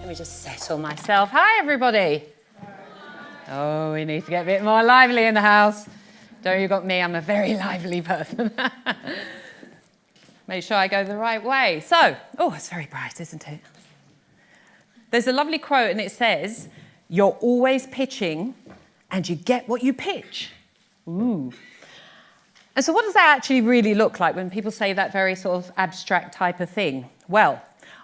me just settle myself. Hi, everybody. Oh, we need to get a bit more lively in the house. Don't you got me? I'm a very lively person. Make sure I go the right way. So, oh, it's very bright, isn't it? There's a lovely quote, and it says, "You're always pitching, and you get what you pitch." Ooh. And so what does that actually really look like when people say that very sort of abstract type of thing? Well,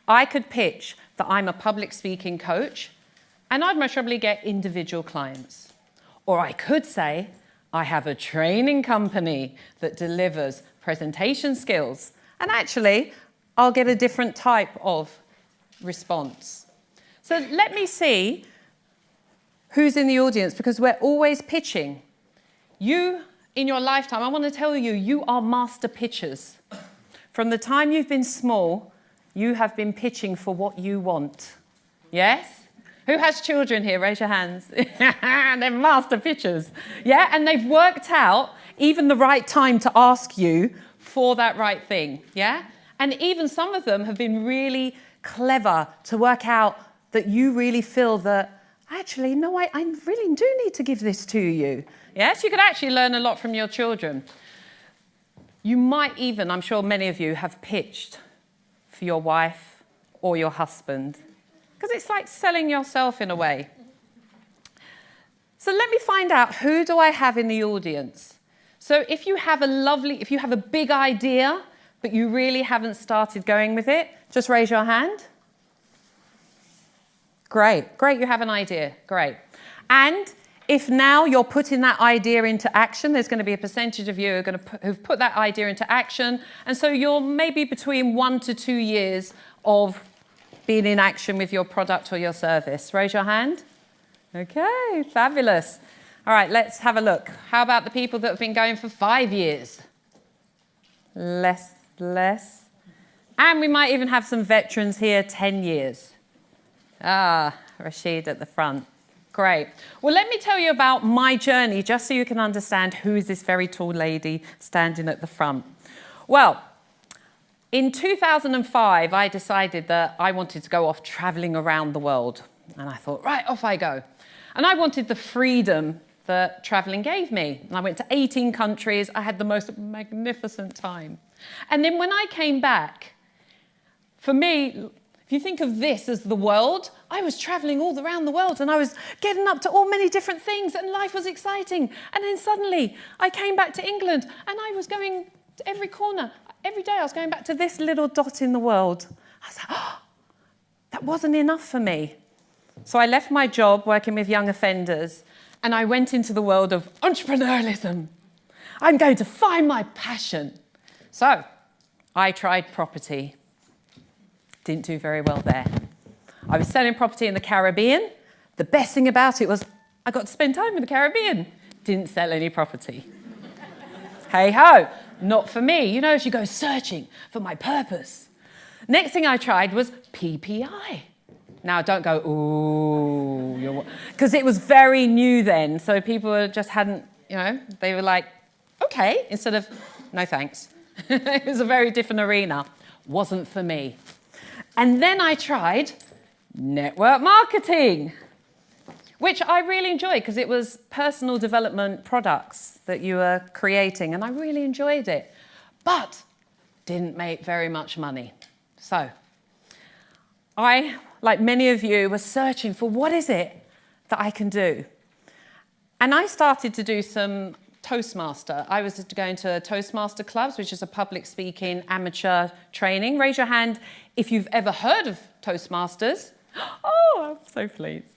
I could pitch that I'm a public speaking coach, and I'd most probably get individual clients. Or I could say, I have a training company that delivers presentation skills, and actually, I'll get a different type of response. So let me see who's in the audience, because we're always pitching. You, in your lifetime, I want to tell you, you are master pitchers. From the time you've been small, you have been pitching for what you want. Yes? Who has children here? Raise your hands. They're master pitchers. Yeah, and they've worked out even the right time to ask you for that right thing. Yeah? And even some of them have been really clever to work out that you really feel that, actually, no, I really do need to give this to you. Yes, you could actually learn a lot from your children. You might even, I'm sure many of you have pitched for your wife or your husband, because it's like selling yourself in a way. So let me find out, who do I have in the audience? So if you have a big idea, but you really haven't started going with it, just raise your hand. Great, you have an idea, great. And if now you're putting that idea into action, there's going to be a percentage of you who've put that idea into action. And so you're maybe between 1 to 2 years of being in action with your product or your service. Raise your hand. Okay, fabulous. All right, let's have a look. How about the people that have been going for 5 years? Less. And we might even have some veterans here, 10 years. Ah, Rashid at the front. Great. Well, let me tell you about my journey, just so you can understand who is this very tall lady standing at the front. Well, in 2005, I decided that I wanted to go off traveling around the world. And I thought, right, off I go. And I wanted the freedom that traveling gave me. And I went to 18 countries. I had the most magnificent time. And then when I came back, for me, if you think of this as the world, I was traveling all around the world, and I was getting up to all many different things, and life was exciting. And then suddenly I came back to England, and I was going to every corner. Every day I was going back to this little dot in the world. I was like, oh, that wasn't enough for me. So I left my job working with young offenders, and I went into the world of entrepreneurialism. I'm going to find my passion. So I tried property. Didn't do very well there. I was selling property in the Caribbean. The best thing about it was I got to spend time in the Caribbean. Didn't sell any property. Hey ho, not for me. You know, as you go searching for my purpose. Next thing I tried was PPI. Now don't go, ooh, because it was very new then. So people just hadn't, they were like, okay, instead of, no thanks. It was a very different arena. Wasn't for me. And then I tried network marketing, which I really enjoyed because it was personal development products that you were creating, and I really enjoyed it, but didn't make very much money. So I, like many of you, was searching for what is it that I can do. And I started to do some Toastmaster. I was going to Toastmaster clubs, which is a public speaking amateur training. Raise your hand if you've ever heard of Toastmasters. Oh, I'm so pleased.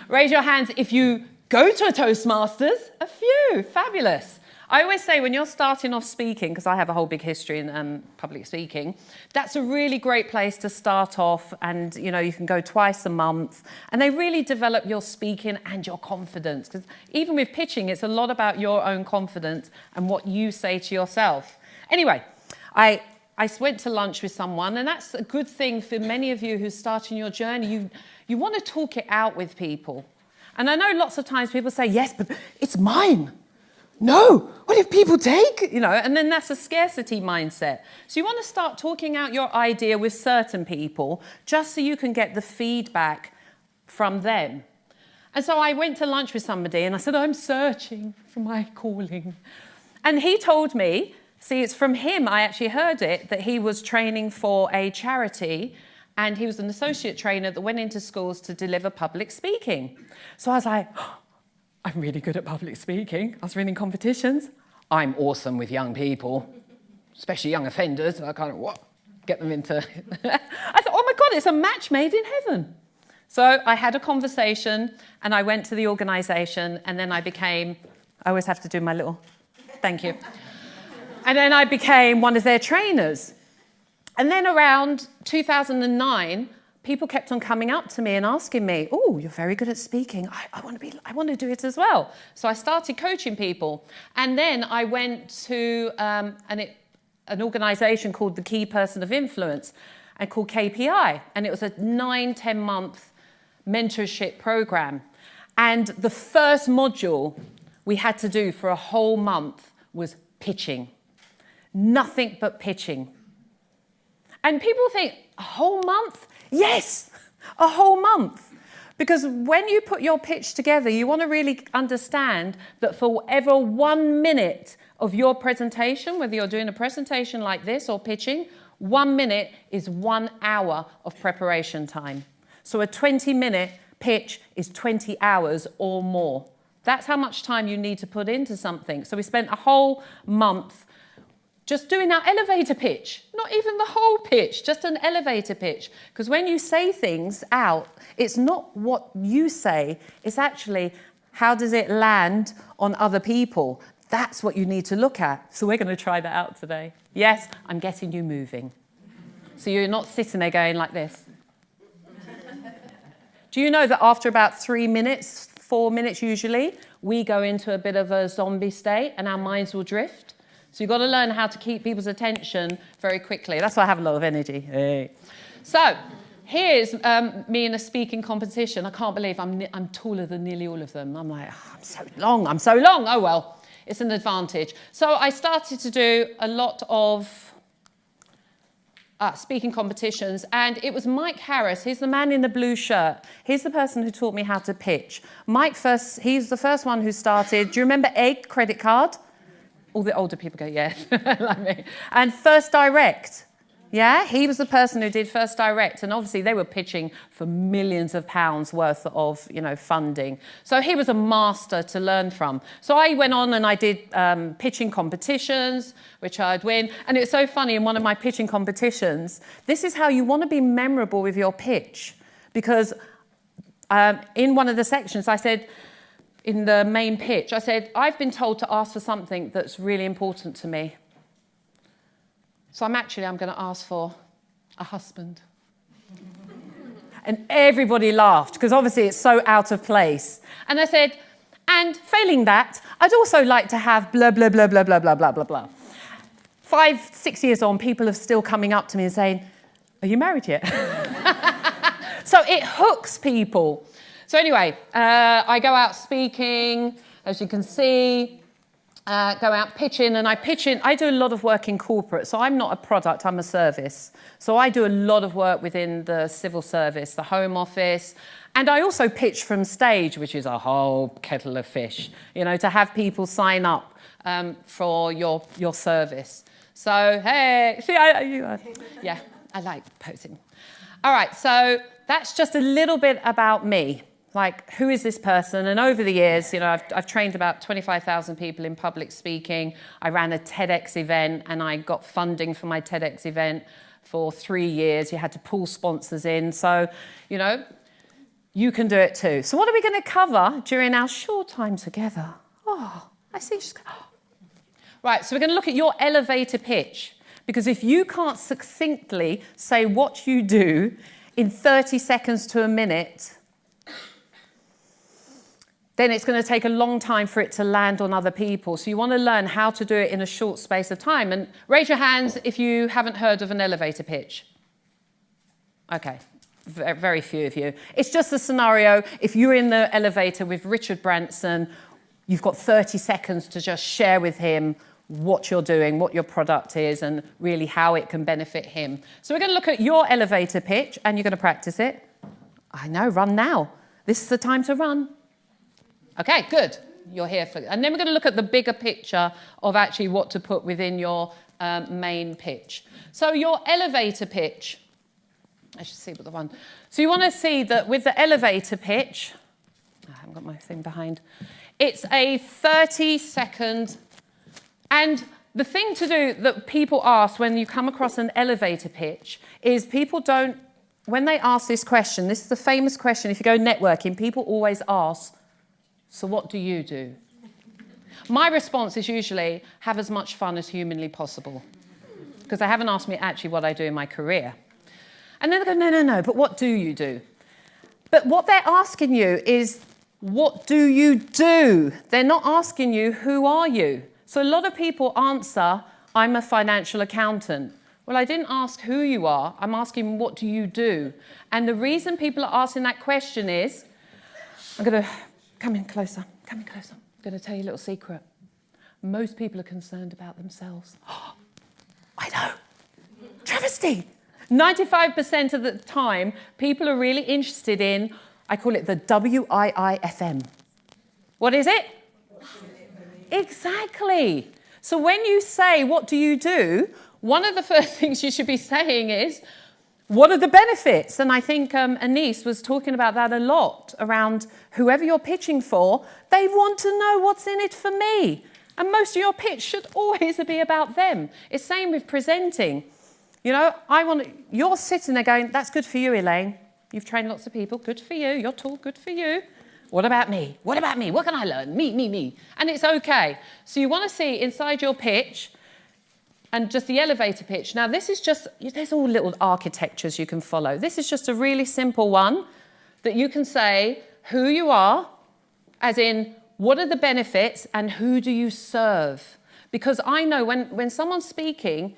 Raise your hands if you go to a Toastmasters. A few. Fabulous. I always say when you're starting off speaking, because I have a whole big history in public speaking, that's a really great place to start off, and you can go twice a month, and they really develop your speaking and your confidence, because even with pitching, it's a lot about your own confidence and what you say to yourself. Anyway, I went to lunch with someone, and that's a good thing for many of you who's starting your journey. You want to talk it out with people. And I know lots of times people say, yes, but it's mine. No, what if people take? And then that's a scarcity mindset. So you want to start talking out your idea with certain people just so you can get the feedback from them. And so I went to lunch with somebody and I said, I'm searching for my calling. And he told me, see, it's from him, I actually heard it, that he was training for a charity and he was an associate trainer that went into schools to deliver public speaking. So I was like, oh, I'm really good at public speaking. I was winning competitions. I'm awesome with young people, especially young offenders. I kind of, get them into... I thought, oh my God, it's a match made in heaven. So I had a conversation and I went to the organisation and then I always have to do my little, thank you. And then I became one of their trainers. And then around 2009, people kept on coming up to me and asking me, oh, you're very good at speaking. I want to do it as well. So I started coaching people. And then I went to an organisation called the Key Person of Influence and called KPI. And it was a 9-10 month mentorship program. And the first module we had to do for a whole month was pitching. Nothing but pitching. And people think, a whole month? Yes, a whole month. Because when you put your pitch together, you want to really understand that for whatever 1 minute of your presentation, whether you're doing a presentation like this or pitching, 1 minute is 1 hour of preparation time. So a 20-minute pitch is 20 hours or more. That's how much time you need to put into something. So we spent a whole month just doing our elevator pitch, not even the whole pitch, just an elevator pitch. Because when you say things out, it's not what you say, it's actually how does it land on other people. That's what you need to look at. So we're going to try that out today. Yes, I'm getting you moving. So you're not sitting there going like this. Do you know that after about 3 minutes, 4 minutes usually, we go into a bit of a zombie state and our minds will drift? So you've got to learn how to keep people's attention very quickly. That's why I have a lot of energy. Hey. So here's me in a speaking competition. I can't believe I'm taller than nearly all of them. I'm like, oh, I'm so long. Oh, well, it's an advantage. So I started to do a lot of speaking competitions, and it was Mike Harris. He's the man in the blue shirt. He's the person who taught me how to pitch. He's the first one who started. Do you remember Egg credit card? All the older people go, yeah, like me. And First Direct. Yeah, he was the person who did First Direct, and obviously they were pitching for millions of pounds worth of, funding. So he was a master to learn from. So I went on and I did pitching competitions, which I'd win. And it was so funny, in one of my pitching competitions, this is how you want to be memorable with your pitch. Because in one of the sections I said, in the main pitch, I said, I've been told to ask for something that's really important to me. So I'm going to ask for a husband. And everybody laughed, because obviously it's so out of place. And I said, and failing that, I'd also like to have blah, blah, blah, blah, blah, blah, blah, blah, blah. 5-6 years on, people are still coming up to me and saying, are you married yet? So it hooks people. So anyway, I go out speaking, as you can see. Go out pitching, and I do a lot of work in corporate, so I'm not a product, I'm a service. So I do a lot of work within the civil service, the Home Office, and I also pitch from stage, which is a whole kettle of fish, to have people sign up for your service. So, hey, see, yeah, I like posing. All right, so that's just a little bit about me. Like, who is this person? And over the years, I've trained about 25,000 people in public speaking. I ran a TEDx event, and I got funding for my TEDx event for 3 years. You had to pull sponsors in. So, you can do it too. So what are we going to cover during our short time together? Oh, I see. Right, so we're going to look at your elevator pitch. Because if you can't succinctly say what you do in 30 seconds to a minute, then it's going to take a long time for it to land on other people. So you want to learn how to do it in a short space of time. And raise your hands if you haven't heard of an elevator pitch. Okay, very few of you. It's just a scenario. If you're in the elevator with Richard Branson, you've got 30 seconds to just share with him what you're doing, what your product is, and really how it can benefit him. So we're going to look at your elevator pitch, and you're going to practice it. I know, run now. This is the time to run. Okay, good. You're here for, and then we're going to look at the bigger picture of actually what to put within your main pitch. So your elevator pitch, I should see what the one. So you want to see that with the elevator pitch, I haven't got my thing behind. It's a 30-second, and the thing to do that people ask when you come across an elevator pitch is people don't, when they ask this question, this is the famous question, if you go networking, people always ask, so what do you do? My response is usually, have as much fun as humanly possible. Because they haven't asked me actually what I do in my career. And then they go, no, but what do you do? But what they're asking you is, what do you do? They're not asking you, who are you? So a lot of people answer, I'm a financial accountant. Well, I didn't ask who you are. I'm asking, what do you do? And the reason people are asking that question is, I'm going to come in closer. I'm going to tell you a little secret. Most people are concerned about themselves. Oh, I know. Travesty. 95% of the time, people are really interested in, I call it the WIIFM. What is it? Exactly. So when you say, what do you do? One of the first things you should be saying is, what are the benefits? And I think Anise was talking about that a lot around whoever you're pitching for, they want to know what's in it for me. And most of your pitch should always be about them. It's same with presenting. You know, you're sitting there going, that's good for you, Elaine. You've trained lots of people. Good for you. You're tall. Good for you. What about me? What about me? What can I learn? Me. And it's okay. So you want to see inside your pitch and just the elevator pitch. Now, this is just, there's all little architectures you can follow. This is just a really simple one that you can say who you are, as in what are the benefits and who do you serve? Because I know when someone's speaking,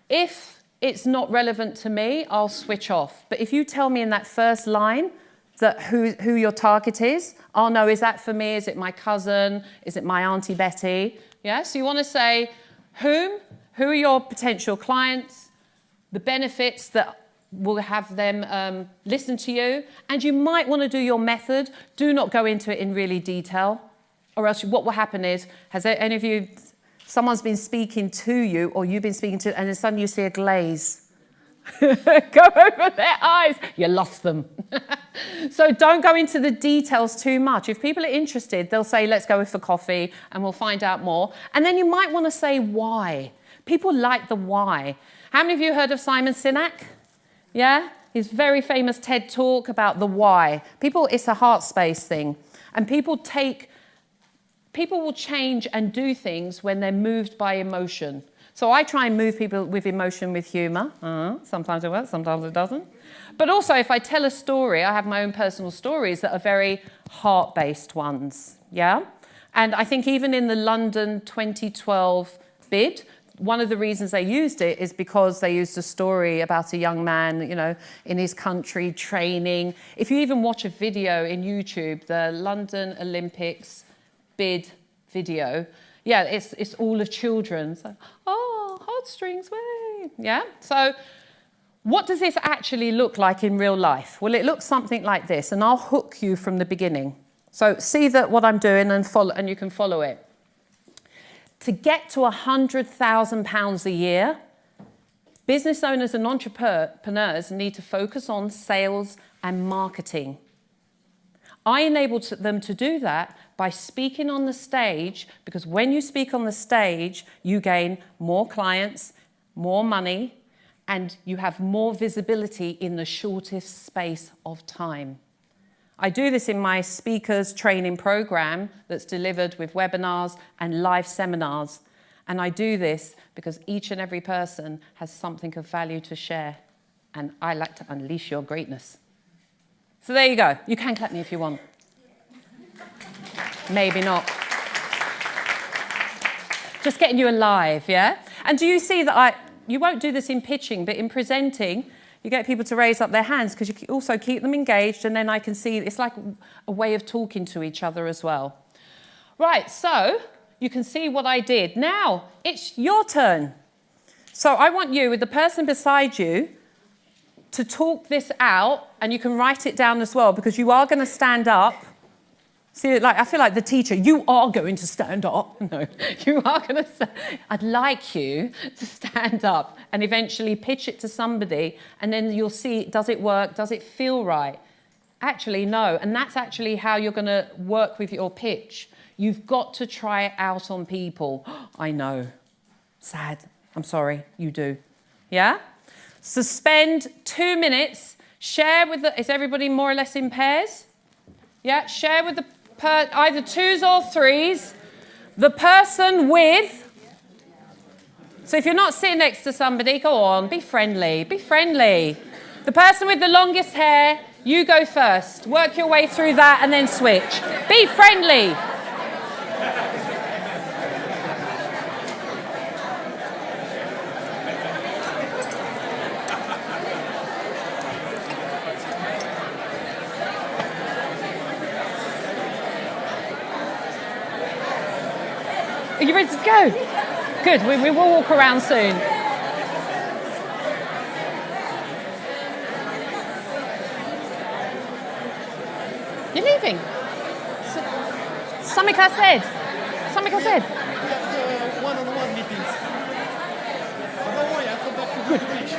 if it's not relevant to me, I'll switch off. But if you tell me in that first line that who your target is, I'll know, is that for me? Is it my cousin? Is it my Auntie Betty? Yeah, so you want to say whom? Who are your potential clients, the benefits that will have them listen to you, and you might want to do your method. Do not go into it in really detail, or else what will happen is, has any of you, someone's been speaking to you, or you've been speaking to, and then suddenly you see a glaze go over their eyes. You lost them. So don't go into the details too much. If people are interested, they'll say, let's go for coffee, and we'll find out more. And then you might want to say why. People like the why. How many of you heard of Simon Sinek? Yeah? His very famous TED talk about the why. People, it's a heart space thing. And people will change and do things when they're moved by emotion. So I try and move people with emotion with humour. Sometimes it works, sometimes it doesn't. But also if I tell a story, I have my own personal stories that are very heart-based ones. Yeah? And I think even in the London 2012 bid, one of the reasons they used it is because they used a story about a young man, you know, in his country training. If you even watch a video in YouTube, the London Olympics bid video, yeah, it's all of children. So, oh, heartstrings, way. Yeah? So what does this actually look like in real life? Well, it looks something like this, and I'll hook you from the beginning. So see that what I'm doing and you can follow it. To get to £100,000 a year, business owners and entrepreneurs need to focus on sales and marketing. I enabled them to do that by speaking on the stage, because when you speak on the stage, you gain more clients, more money, and you have more visibility in the shortest space of time. I do this in my speakers training program that's delivered with webinars and live seminars. And I do this because each and every person has something of value to share. And I like to unleash your greatness. So there you go. You can clap me if you want. Maybe not. Just getting you alive, yeah? And do you see that you won't do this in pitching, but in presenting, you get people to raise up their hands because you also keep them engaged, and then I can see it's like a way of talking to each other as well. Right, so you can see what I did. Now, it's your turn. So I want you, with the person beside you, to talk this out, and you can write it down as well, because you are going to stand up. See, like, I feel like the teacher, you are going to stand up. No, you are going to I'd like you to stand up and eventually pitch it to somebody, and then you'll see, does it work? Does it feel right? Actually, no. And that's actually how you're going to work with your pitch. You've got to try it out on people. I know. Sad. I'm sorry. You do. Yeah? So spend 2 minutes. Share with is everybody more or less in pairs? Yeah? Share with either 2s or 3s. The person with... So if you're not sitting next to somebody, go on. Be friendly. Be friendly. The person with the longest hair, you go first. Work your way through that and then switch. Be friendly. Are you ready to go? Good, we will walk around soon. You're leaving? Something I said. Something I said. We have one-on-one meetings. But don't worry, I'll come back to the beach.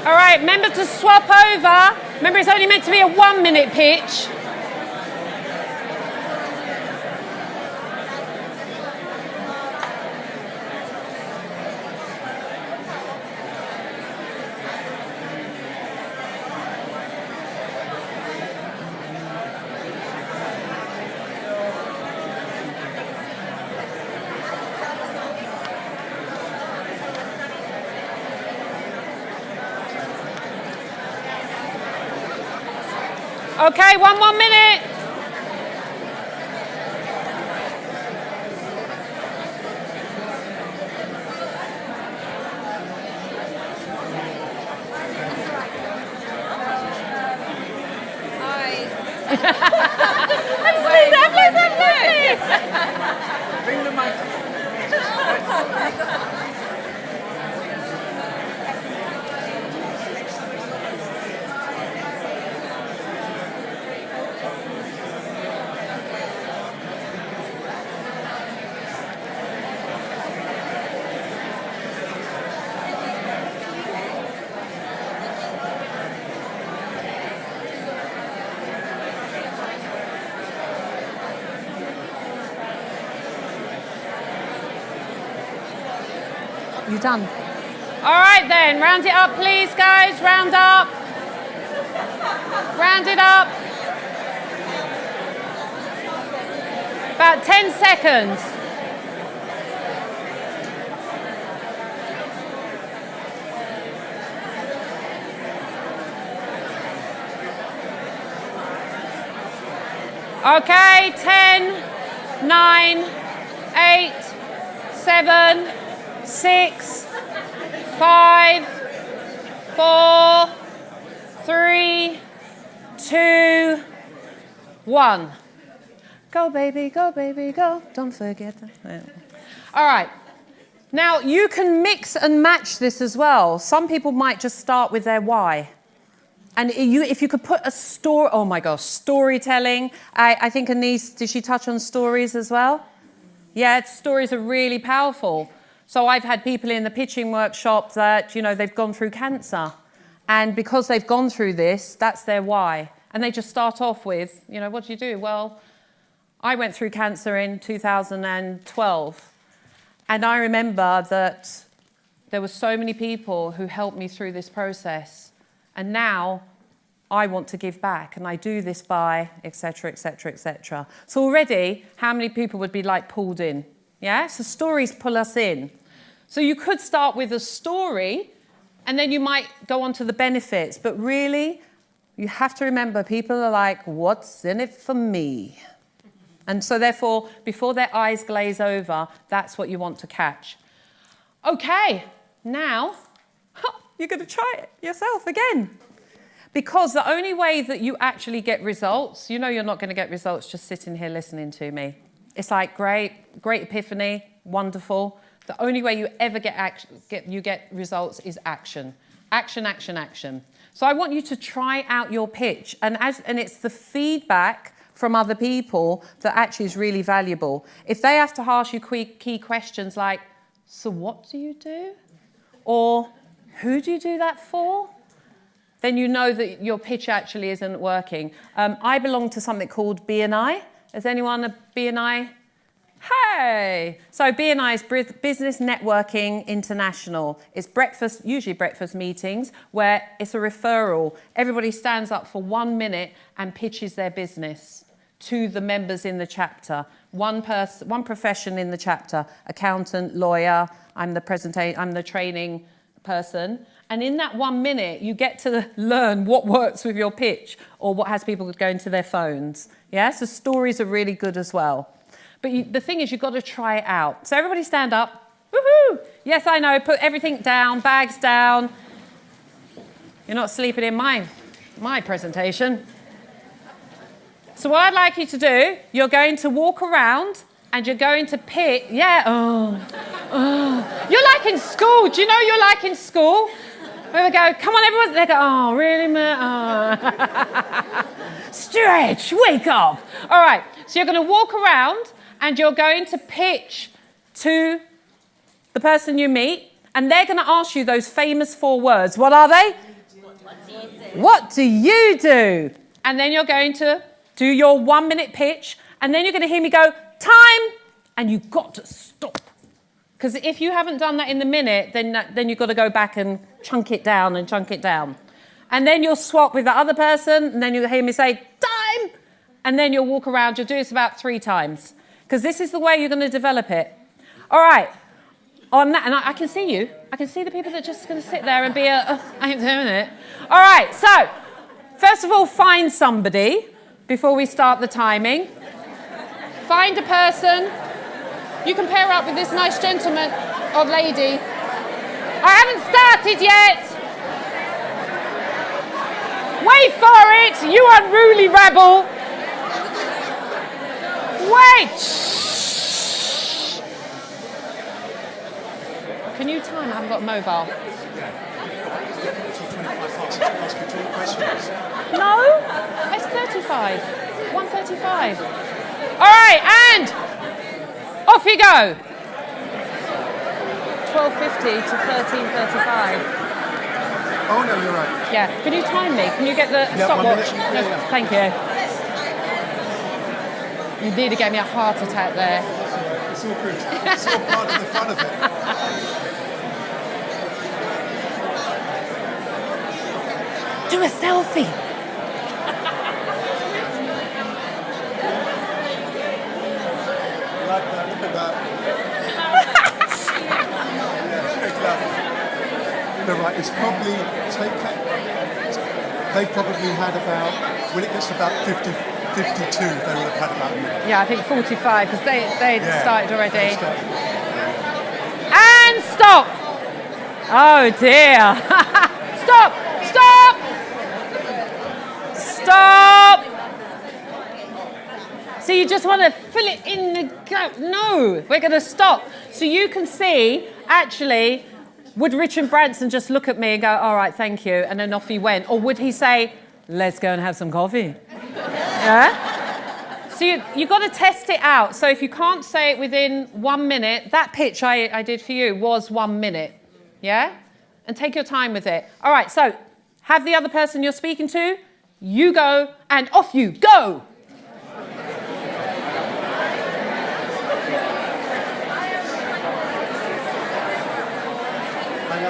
All right, remember to swap over. Remember, it's only meant to be a 1-minute pitch. Okay, 1 more minute. Bring the mic. You done? All right then, round it up please guys, round up. Round it up. About 10 seconds. Okay, 10, 9, 8, 7, 6, 5, 4, 3, 2, 1. Go baby, go. Don't forget that. All right. Now you can mix and match this as well. Some people might just start with their why. And if you could put a story, oh my gosh, storytelling. I think Anise, did she touch on stories as well? Yeah, stories are really powerful. So I've had people in the pitching workshop that, they've gone through cancer. And because they've gone through this, that's their why. And they just start off with, what do you do? Well, I went through cancer in 2012. And I remember that there were so many people who helped me through this process. And now I want to give back, and I do this by etc., etc., etc. So already, how many people would be like pulled in? Yeah, so stories pull us in. So you could start with a story, and then you might go on to the benefits. But really, you have to remember, people are like, what's in it for me? And so therefore, before their eyes glaze over, that's what you want to catch. Okay, now you're going to try it yourself again. Because the only way that you actually get results, you know you're not going to get results just sitting here listening to me. It's like, great epiphany, wonderful. The only way you ever get results is action. Action, action, action. So I want you to try out your pitch. And it's the feedback from other people that actually is really valuable. If they have to ask you key questions like, so what do you do? Or who do you do that for? Then you know that your pitch actually isn't working. I belong to something called BNI. Is anyone a BNI? Hey! So BNI is Business Networking International. It's usually breakfast meetings, where it's a referral. Everybody stands up for 1 minute and pitches their business to the members in the chapter. One profession in the chapter: accountant, lawyer. I'm the training person. And in that 1 minute, you get to learn what works with your pitch or what has people going to their phones. Yeah, so stories are really good as well. But the thing is, you've got to try it out. So everybody stand up. Woohoo! Yes, I know. Put everything down, bags down. You're not sleeping in my presentation. So what I'd like you to do, you're going to walk around and you're going to pick. Yeah. Oh. You're like in school. Do you know you're like in school? Where we go, come on, everyone. They go, oh, really, man? Oh. Stretch, wake up. All right, so you're going to walk around and you're going to pitch to the person you meet, and they're going to ask you those famous 4 words. What are they? What do you do? And then you're going to do your 1 minute pitch, and then you're going to hear me go, time, and you've got to stop. Because if you haven't done that in the minute, then you've got to go back and chunk it down and chunk it down. And then you'll swap with the other person, and then you'll hear me say, time! And then you'll walk around. You'll do this about 3 times. Because this is the way you're going to develop it. All right. On that, and I can see you. I can see the people that are just going to sit there and be I ain't doing it. All right, so, first of all, find somebody before we start the timing. Find a person. You can pair up with this nice gentleman or lady. I haven't started yet. Wait for it, you unruly rabble. Wait. Shh. Can you time? I haven't got a mobile. No, it's 35. 1:35. All right, and off you go. 12:50 to 13:35. Oh, no, you're right. Yeah. Can you time me? Can you get the stopwatch? Yeah, yeah. Thank you. You nearly gave me a heart attack there. It's all good. It's all part of the fun of it. Do a selfie. Like that, look at that. They're right, it's probably, they probably had about, when it gets to about 50, 52, they would have had about a minute. Yeah, I think 45, because they started already. Started. And stop. Oh, dear. Stop. Stop. Stop. So you just want to fill it in the gap. No, we're going to stop. So you can see, actually, would Richard Branson just look at me and go, all right, thank you, and then off he went? Or would he say, let's go and have some coffee? Yeah? So you've got to test it out. So if you can't say it within 1 minute, that pitch I did for you was 1 minute. Yeah? And take your time with it. All right, so have the other person you're speaking to, you go, and off you go.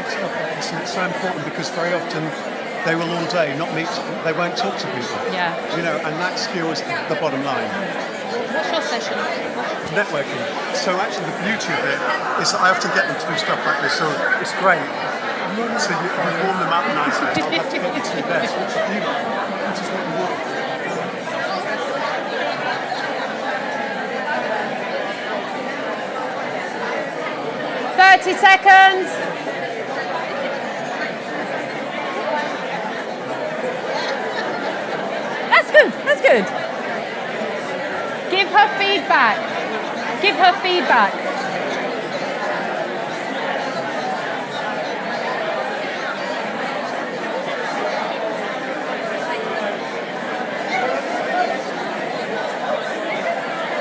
It's so important because very often they will all day not meet, they won't talk to people. Yeah. And that skill is the bottom line. What's your session? Networking. So actually the beauty of it is that I often get them to do stuff like this, so it's great. So you warm them up nicely. I'll have to get the two best, which is what you want. 30 seconds. That's good. That's good. Give her feedback. Give her feedback.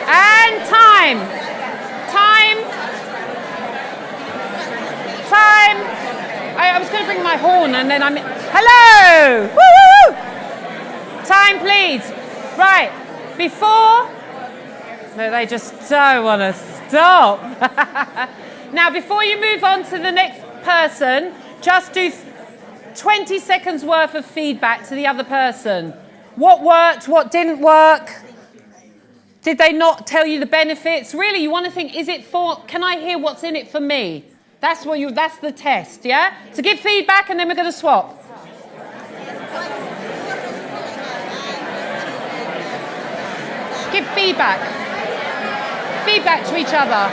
And time. I was going to bring my horn and then hello! Woo! Time, please. Right. Before... No, they just don't want to stop. Now, before you move on to the next person, just do 20 seconds worth of feedback to the other person. What worked? What didn't work? Did they not tell you the benefits? Really, you want to think, can I hear what's in it for me? That's the test, yeah? So give feedback and then we're going to swap. Give feedback. Feedback to each other.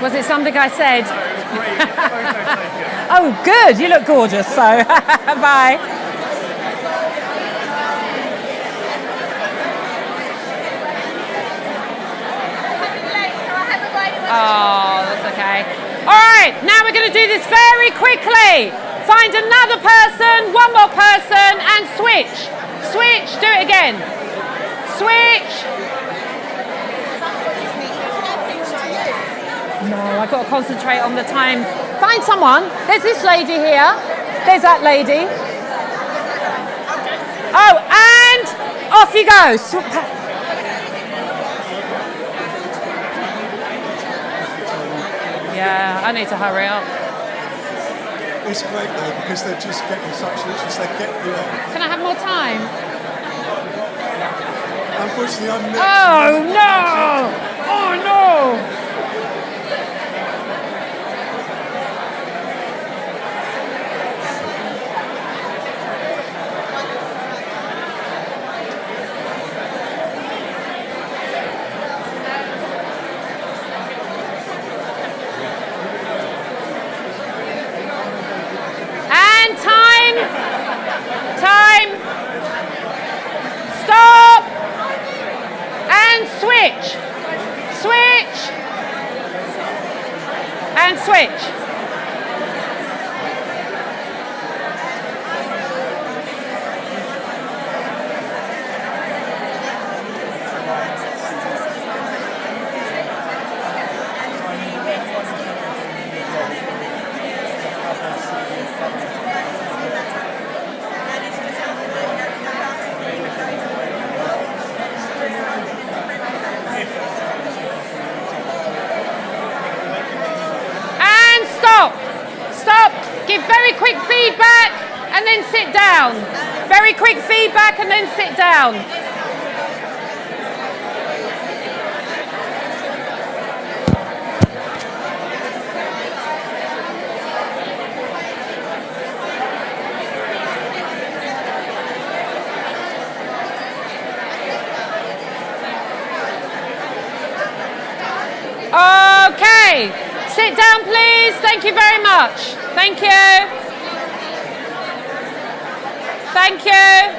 Was it something I said? Oh, good. You look gorgeous. So, bye. Oh, that's okay. All right. Now we're going to do this very quickly. Find another person, one more person, and switch. Switch. Do it again. Switch. No, I've got to concentrate on the time. Find someone. There's this lady here. There's that lady. Oh, and off you go. Yeah, I need to hurry up. It's great though because they're just getting such riches. They get you up. Can I have more time? Unfortunately, I'm next. Oh, no. Oh, no. Stop and switch. Switch and switch. Give very quick feedback and then sit down. Very quick feedback and then sit down. Okay. Sit down, please. Thank you very much. Thank you. Thank you.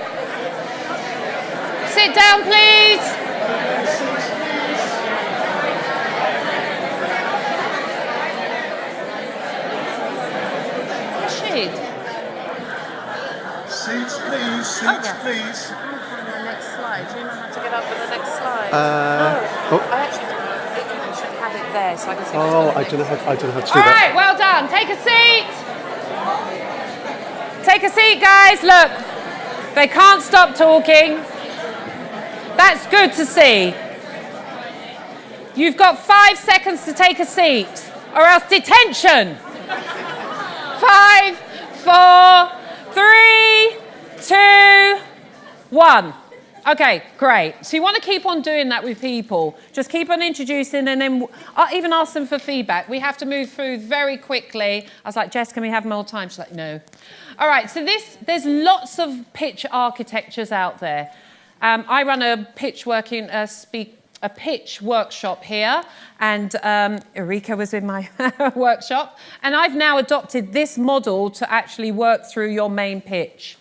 Sit down, please. Rashid. Seats, please. Seats, please. The next slide. Do you know how to get up for the next slide? Oh. I actually should have it there so I can see what's Oh, going I don't know how to do All that. right, well done. Take a seat. Take a seat, guys. Look, they can't stop talking. That's good to see. You've got 5 seconds to take a seat, or else detention. 5, 4, 3, 2, 1. Okay, great. So you want to keep on doing that with people. Just keep on introducing, and then I'll even ask them for feedback. We have to move through very quickly. I was like, Jess, can we have more time? She's like, no. All right, so there's lots of pitch architectures out there. I run a pitch workshop here, and Erika was in my workshop, and I've now adopted this model to actually work through your main pitch.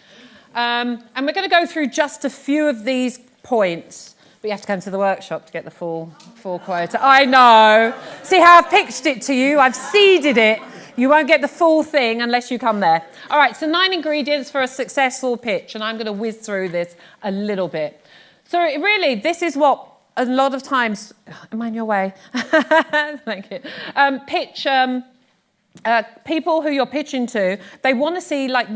And we're going to go through just a few of these points, but you have to come to the workshop to get the full quota. I know. See how I've pitched it to you? I've seeded it. You won't get the full thing unless you come there. All right, so 9 ingredients for a successful pitch, and I'm going to whiz through this a little bit. So really, this is what a lot of times, am I in your way? Thank you. People who you're pitching to, they want to see like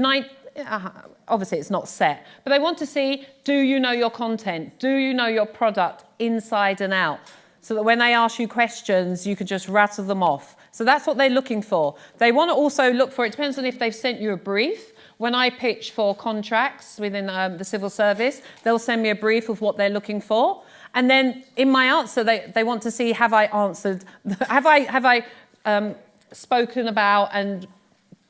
obviously it's not set, but they want to see, do you know your content? Do you know your product inside and out? So that when they ask you questions, you can just rattle them off. So that's what they're looking for. They want to also look for, it depends on if they've sent you a brief. When I pitch for contracts within the civil service, they'll send me a brief of what they're looking for. And then in my answer, they want to see, have I answered, have I spoken about and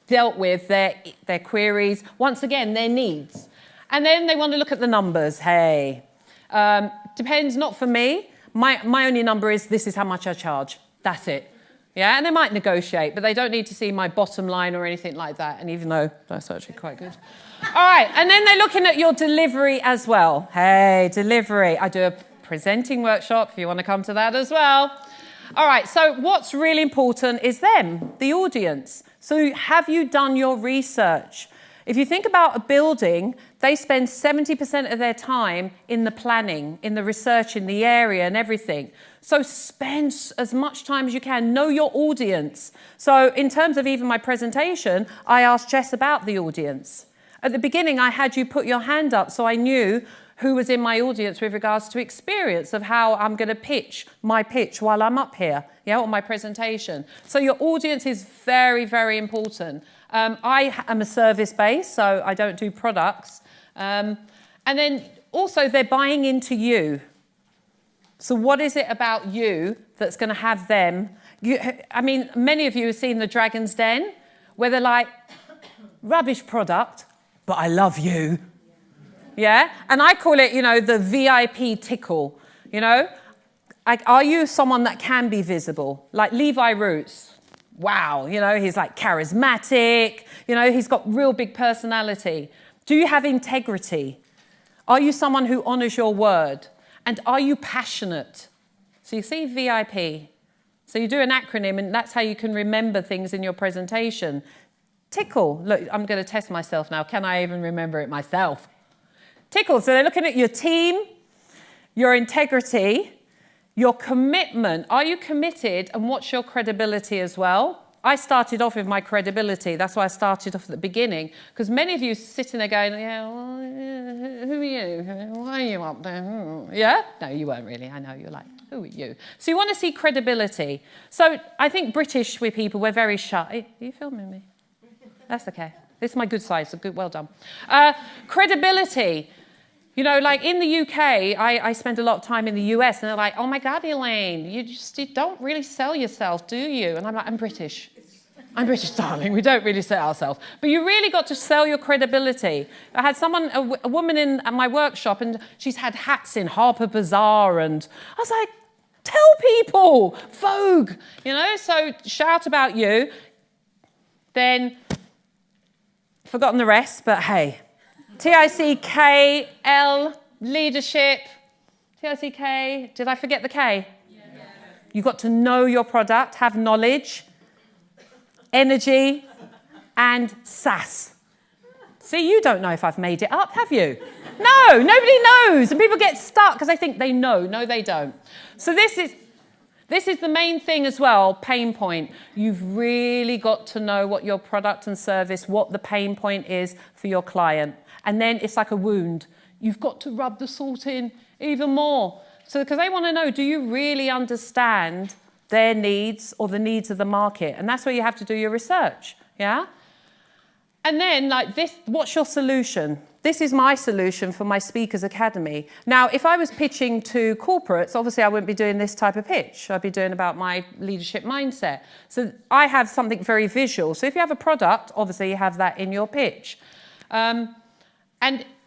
dealt with their queries, once again, their needs. And then they want to look at the numbers. Hey, depends, not for me. My only number is, this is how much I charge. That's it. Yeah, and they might negotiate, but they don't need to see my bottom line or anything like that. And even though that's actually quite good. All right, and then they're looking at your delivery as well. Hey, delivery. I do a presenting workshop if you want to come to that as well. All right, so what's really important is them, the audience. So have you done your research? If you think about a building, they spend 70% of their time in the planning, in the research, in the area and everything. So spend as much time as you can. Know your audience. So in terms of even my presentation, I asked Jess about the audience. At the beginning, I had you put your hand up so I knew who was in my audience with regards to experience of how I'm going to pitch my pitch while I'm up here, yeah, on my presentation. So your audience is very, very important. I am a service-based, so I don't do products. And then also they're buying into you. So what is it about you that's going to have them? I mean, many of you have seen The Dragon's Den, where they're like, rubbish product, but I love you. Yeah? And I call it, the VIP tickle, are you someone that can be visible? Like Levi Roots. Wow, he's like charismatic, he's got real big personality. Do you have integrity? Are you someone who honors your word? And are you passionate? So you see VIP. So you do an acronym, and that's how you can remember things in your presentation. Tickle. Look, I'm going to test myself now. Can I even remember it myself? Tickle. So they're looking at your team, your integrity, your commitment. Are you committed, and what's your credibility as well? I started off with my credibility. That's why I started off at the beginning, because many of you sitting there going, yeah, well, who are you? Why are you up there? Yeah? No, you weren't really. I know. You're like, who are you? So you want to see credibility. So I think British people, we're very shy. Are you filming me? That's okay. This is my good side, so good, well done. Credibility. Like in the UK, I spend a lot of time in the US, and they're like, oh my God, Elaine, you don't really sell yourself, do you? And I'm like, I'm British. I'm British, darling. We don't really sell ourselves. But you really got to sell your credibility. I had a woman in at my workshop, and she's had hats in Harper Bazaar, and I was like, tell people, Vogue, so shout about you. Then, forgotten the rest, but hey. TICKL, leadership. TICK, did I forget the K? Yeah. You've got to know your product, have knowledge, energy, and sass. See, you don't know if I've made it up, have you? No, nobody knows. And people get stuck because they think they know. No, they don't. So this is the main thing as well, pain point. You've really got to know what your product and service, what the pain point is for your client. And then it's like a wound. You've got to rub the salt in even more. So because they want to know, do you really understand their needs or the needs of the market? And that's where you have to do your research, yeah? And then like this, what's your solution? This is my solution for my Speakers Academy. Now, if I was pitching to corporates, obviously I wouldn't be doing this type of pitch. I'd be doing about my leadership mindset. So I have something very visual. So if you have a product, obviously you have that in your pitch. And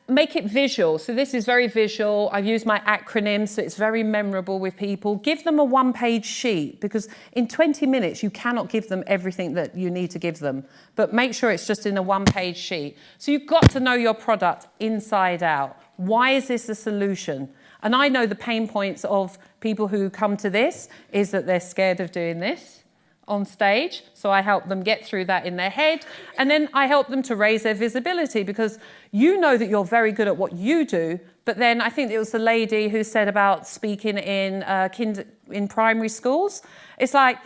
make it visual. So this is very visual. I've used my acronyms, so it's very memorable with people. Give them a one-page sheet, because in 20 minutes, you cannot give them everything that you need to give them. But make sure it's just in a one-page sheet. So you've got to know your product inside out. Why is this a solution? And I know the pain points of people who come to this is that they're scared of doing this on stage. So I help them get through that in their head. And then I help them to raise their visibility, because you know that you're very good at what you do. But then I think it was the lady who said about speaking in primary schools. It's like,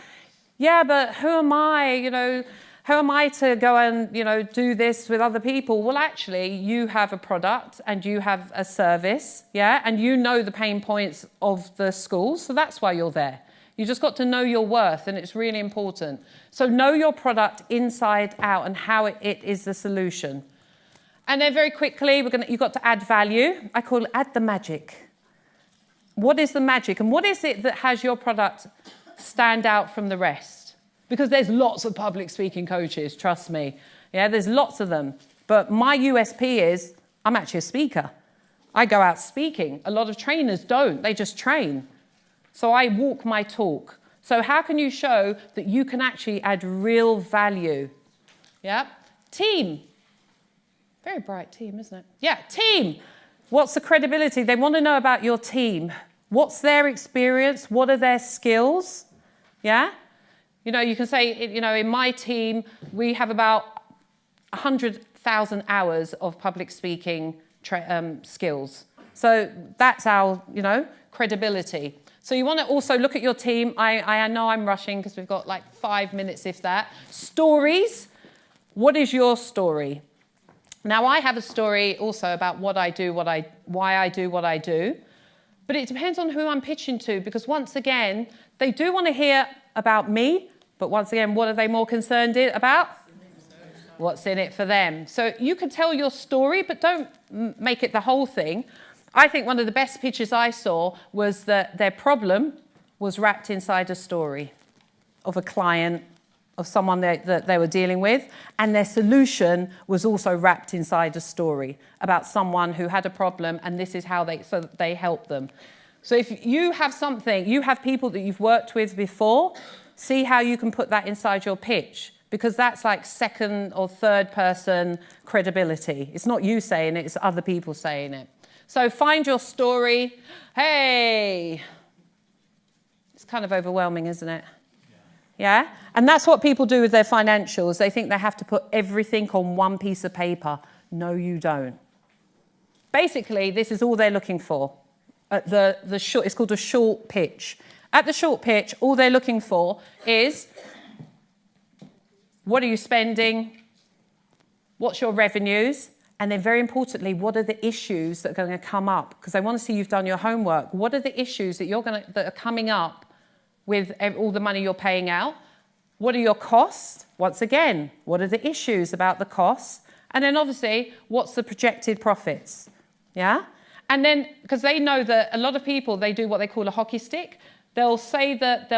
yeah, but who am I, who am I to go and, do this with other people? Well, actually, you have a product and you have a service, yeah? And you know the pain points of the schools. So that's why you're there. You just got to know your worth, and it's really important. So know your product inside out and how it is the solution. And then very quickly, you've got to add value. I call it add the magic. What is the magic? And what is it that has your product stand out from the rest? Because there's lots of public speaking coaches, trust me. Yeah, there's lots of them. But my USP is I'm actually a speaker. I go out speaking. A lot of trainers don't. They just train. So I walk my talk. So how can you show that you can actually add real value? Yeah. Team. Very bright team, isn't it? Yeah, team. What's the credibility? They want to know about your team. What's their experience? What are their skills? Yeah. You can say, in my team, we have about 100,000 hours of public speaking skills. So that's our, credibility. So you want to also look at your team. I know I'm rushing because we've got like 5 minutes, if that. Stories. What is your story? Now, I have a story also about what I do, why I do what I do. But it depends on who I'm pitching to, because once again, they do want to hear about me. But once again, what are they more concerned about? What's in it for them? So you can tell your story, but don't make it the whole thing. I think one of the best pitches I saw was that their problem was wrapped inside a story of a client, of someone that they were dealing with, and their solution was also wrapped inside a story about someone who had a problem, and this is how they helped them. So if you have something, you have people that you've worked with before, see how you can put that inside your pitch, because that's like second or third person credibility. It's not you saying it, it's other people saying it. So find your story. Hey, it's kind of overwhelming, isn't it? Yeah? And that's what people do with their financials. They think they have to put everything on one piece of paper. No, you don't. Basically, this is all they're looking for. At the short, it's called a short pitch. At the short pitch, all they're looking for is, what are you spending? What's your revenues? And then very importantly, what are the issues that are going to come up? Because they want to see you've done your homework. What are the issues that that are coming up with all the money you're paying out? What are your costs? Once again, what are the issues about the costs? And then obviously, what's the projected profits? Yeah? And then, because they know that a lot of people, they do what they call a hockey stick. They'll say that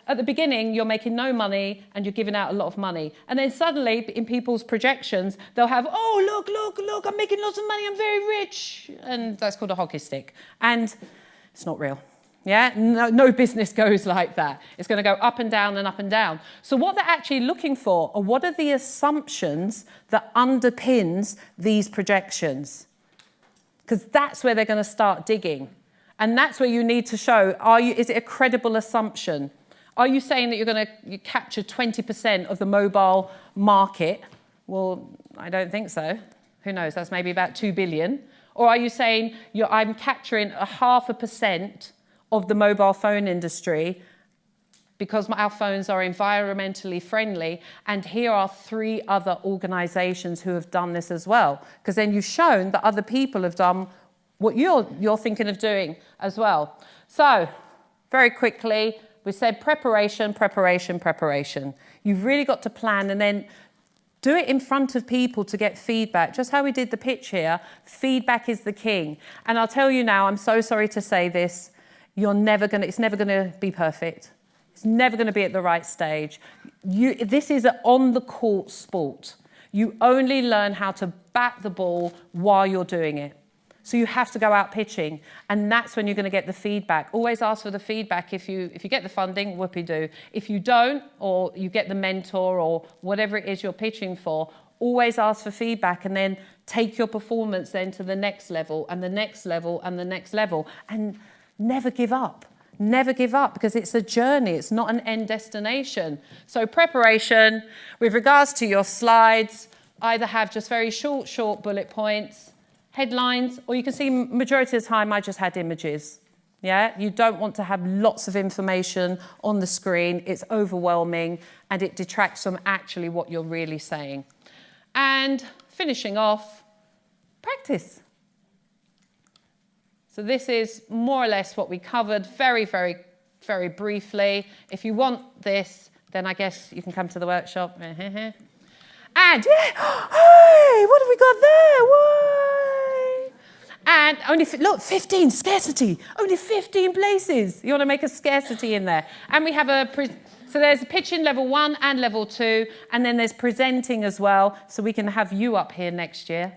at the beginning, you're making no money and you're giving out a lot of money. And then suddenly, in people's projections, they'll have, oh, look, I'm making lots of money, I'm very rich. And that's called a hockey stick. And it's not real. Yeah, no business goes like that. It's going to go up and down and up and down. So what they're actually looking for are what are the assumptions that underpins these projections? Because that's where they're going to start digging. And that's where you need to show, is it a credible assumption? Are you saying that you're going to capture 20% of the mobile market? Well, I don't think so. Who knows? That's maybe about 2 billion. Or are you saying I'm capturing 0.5% of the mobile phone industry because our phones are environmentally friendly, and here are 3 other organizations who have done this as well? Because then you've shown that other people have done what you're thinking of doing as well. So, very quickly, we said preparation, preparation, preparation. You've really got to plan and then do it in front of people to get feedback. Just how we did the pitch here, feedback is the king. And I'll tell you now, I'm so sorry to say this, it's never gonna be perfect. It's never gonna be at the right stage. This is an on-the-court sport. You only learn how to bat the ball while you're doing it. So you have to go out pitching, and that's when you're going to get the feedback. Always ask for the feedback. If you get the funding, whoopee-doo. If you don't, or you get the mentor or whatever it is you're pitching for, always ask for feedback, and then take your performance then to the next level and the next level and the next level. And never give up. Never give up, because it's a journey. It's not an end destination. So preparation, with regards to your slides, either have just very short bullet points, headlines, or you can see majority of the time I just had images. Yeah, you don't want to have lots of information on the screen. It's overwhelming and it detracts from actually what you're really saying. And finishing off, practice. So this is more or less what we covered very, very, very briefly. If you want this, then I guess you can come to the workshop. And yeah, hey, what have we got there? Whoa! And only, look, 15, scarcity. Only 15 places. You want to make a scarcity in there. And we have so there's pitching level 1 and level 2, and then there's presenting as well, so we can have you up here next year.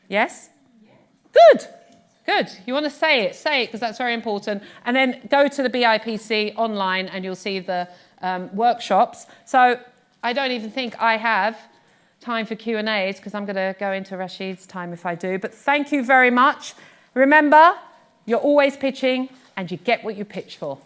Yes? Good. Good. You want to say it, because that's very important. And then go to the BIPC online and you'll see the workshops. So I don't even think I have time for Q&As, because I'm going to go into Rashid's time if I do. But thank you very much. Remember, you're always pitching and you get what you pitch for.